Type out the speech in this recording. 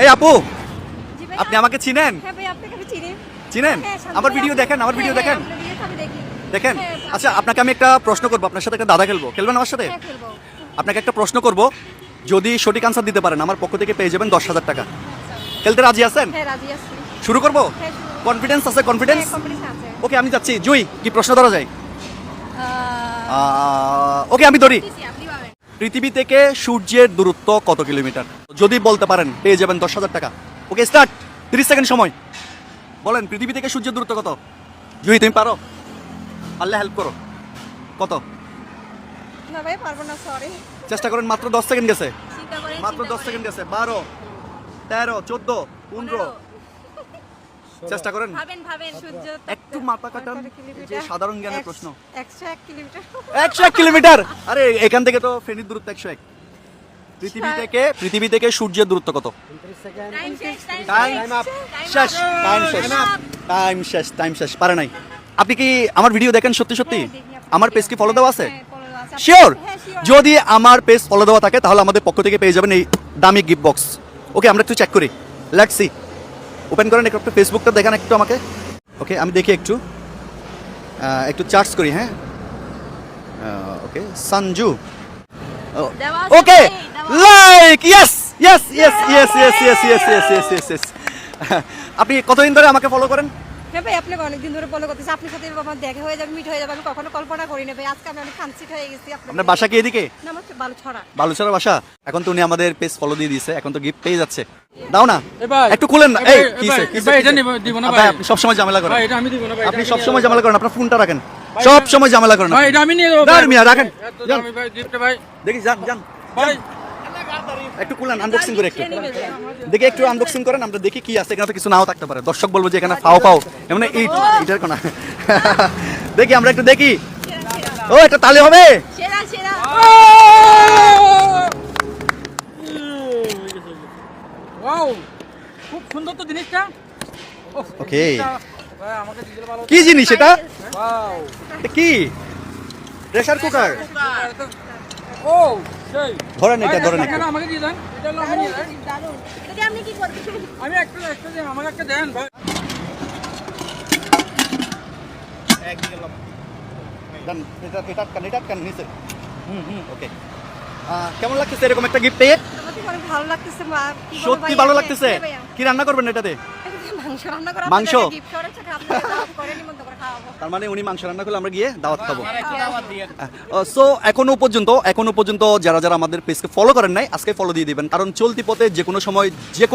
এই আপু, জি ভাই, আপনি আমাকে চিনেন? হ্যাঁ ভাই, আপনাকে আমি চিনি। চিনেন? হ্যাঁ, শান্ত আমার ভাই, ভিডিও দেখেন, আমার ভিডিও দেখেন? আপনার ভিডিও তো আমি দেখি। দেখেন? হ্যাঁ, আচ্ছা, আপনাকে আমি একটা প্রশ্ন করবো, আপনার সাথে একটা দাদা খেলবো, খেলবেন আমার সাথে? হ্যাঁ, খেলবো। আপনাকে একটা প্রশ্ন করব, যদি সঠিক আনসার দিতে পারেন আমার পক্ষ থেকে পেয়ে যাবেন 10,000 টাকা। খেলতে রাজি আছেন? হ্যাঁ, রাজি আছি। শুরু করবো? হ্যাঁ, শুরু করবো। কনফিডেন্স আছে? কনফিডেন্স? হ্যাঁ, কম্পিটিশন আছে। ওকে, আমি যাচ্ছি। জুই, কি প্রশ্ন ধরা যায়? আহ, ওকে, আমি ধরি। দিছি, আপনি পাবেন। পৃথিবী থেকে সূর্যের দূরত্ব কত কিলোমিটার? যদি বলতে পারেন পেয়ে যাবেন 10,000 টাকা। ওকে, স্টার্ট। 30 সেকেন্ড সময়। বলেন, পৃথিবী থেকে সূর্যের দূরত্ব কত? জুই, তুমি পারো? পারলে হেল্প করো। কত? না ভাই, পারবো না, সরি। চেষ্টা করেন, মাত্র 10 সেকেন্ড গেছে। চিন্তা করেন, মাত্র চিন্তা 10 করেন। সেকেন্ড গেছে। 12, 13, 14, 15। চেষ্টা করেন। ভাবেন, ভাবেন, সূর্য একটু মাথা কাটান। এই যে সাধারণ জ্ঞানের প্রশ্ন। 101 কিলোমিটার। 101 কিলোমিটার। আরে এখান থেকে তো ফেনীর দূরত্ব 101। পৃথিবী থেকে সূর্যের দূরত্ব কত? টাইম শেষ, টাইম শেষ, টাইম শেষ, টাইম শেষ, টাইম শেষ। পারে নাই। আপনি কি আমার ভিডিও দেখেন সত্যি সত্যি? হ্যাঁ, দেখি আপনার আমার পেজ কি ফলো দেওয়া আছে? হ্যাঁ, follow আছে। শিওর? হ্যাঁ, sure। যদি আমার পেজ ফলো দেওয়া থাকে তাহলে আমাদের পক্ষ থেকে পেয়ে যাবেন এই দামি গিফট বক্স। ওকে, আমরা একটু চেক করি। Let's see. ওপেন করেন একটু, ফেসবুকটা দেখান একটু আমাকে। ওকে, আমি দেখি একটু, একটু চার্জ করি। হ্যাঁ, ওকে, সঞ্জু। দেওয়া আছে ওকে, ভাই, দেওয়া আছে। Like, yes yes yes yes yes yes yes yes yes yes yes. আপনি কতদিন ধরে আমাকে ফলো করেন? হ্যাঁ ভাই, আপনাকে অনেকদিন ধরে ফলো করতেছি। আপনার সাথে আমার দেখা হয়ে যাবে, মিট হয়ে যাবে, আমি কখনো কল্পনা করিনি ভাই। আজকে আমি অনেক কাঞ্চিত হয়ে গেছি। আপনার বাসা কি এদিকে? না, আমার বালুছড়া। বালুচরা বাসা? এখন তো উনি আমাদের পেজ ফলো দিয়ে দিয়েছে, এখন তো গিফট পেয়ে যাচ্ছে। দাও না, এ ভাই, একটু খুলেন না। এ এই ভাই, কিসে এ কিসে ভাই, এটা কিসে? দিব না ভাই, ভাই। আপনি সবসময় ঝামেলা করেন। ভাই, এটা আমি দিব না ভাই। আপনি এটা সবসময় আমি ঝামেলা করেন, আপনার ফোনটা রাখেন। ভাই, সব সময় ঝামেলা করেন ভাই, আপনি। এটা আমি নিয়ে দেবো দাঁড় ভাই। মিয়া, রাখেন। এত যান। দামি ভাই, গিফট ভাই। দেখি, যান যান ভাই, একটু খুলেন, আনবক্সিং করে একটু খেয়ে নিবে ভাই। দেখি, একটু আনবক্সিং করেন, আমরা দেখি কি আছে। এখানে তো কিছু নাও থাকতে পারে, দর্শক বলবো যে এখানে ফাও ফাও এমন ইটার কোনা। দেখি, আমরা একটু দেখি। সেরা, সেরা। ও, এটা তালে হবে। সেরা, সেরা। ওয়াও, খুব সুন্দর তো জিনিসটা। ওহ, ওকে। জিনিসটা, ভাই, আমাকে দিয়ে দিলে ভালো হতো। কি জিনিস এটা? ওয়াও, এটা কি? Pressure cooker? ও, সেই। ধরেন এটা, ভাই, ধরেন এখানে একটু। আমাকে দিয়ে দেন। এটা হলো আমি নিয়ে যাই। দারুণ। এটা দিয়ে আপনি কি করবেন? আমি একটা দেন, আমাকে একটা দেন ভাই। ডান, এটা কান নিচে। ওকে। কেমন লাগতেছে এরকম একটা গিফট পেয়ে? আমার তো অনেক ভালো লাগতেছে মা। কি বলবো সত্যি ভাই, ভালো হ্যাঁ, লাগতেছে। হ্যাঁ ভাইয়া। কি রান্না করবেন এটাতে? মাংস রান্না করা, মাংস? গিফট করার সাথে আপনাকে দাওয়াত করে নিমন্ত্রণ করে খাওয়াবো। তার মানে উনি মাংস রান্না করলে আমরা গিয়ে দাওয়াত খাবো। খাওয়াবো। সো এখনো পর্যন্ত যারা যারা আমাদের পেজকে ফলো করেন নাই, আজকে ফলো দিয়ে দিবেন, কারণ চলতি পথে যে কোনো সময় যে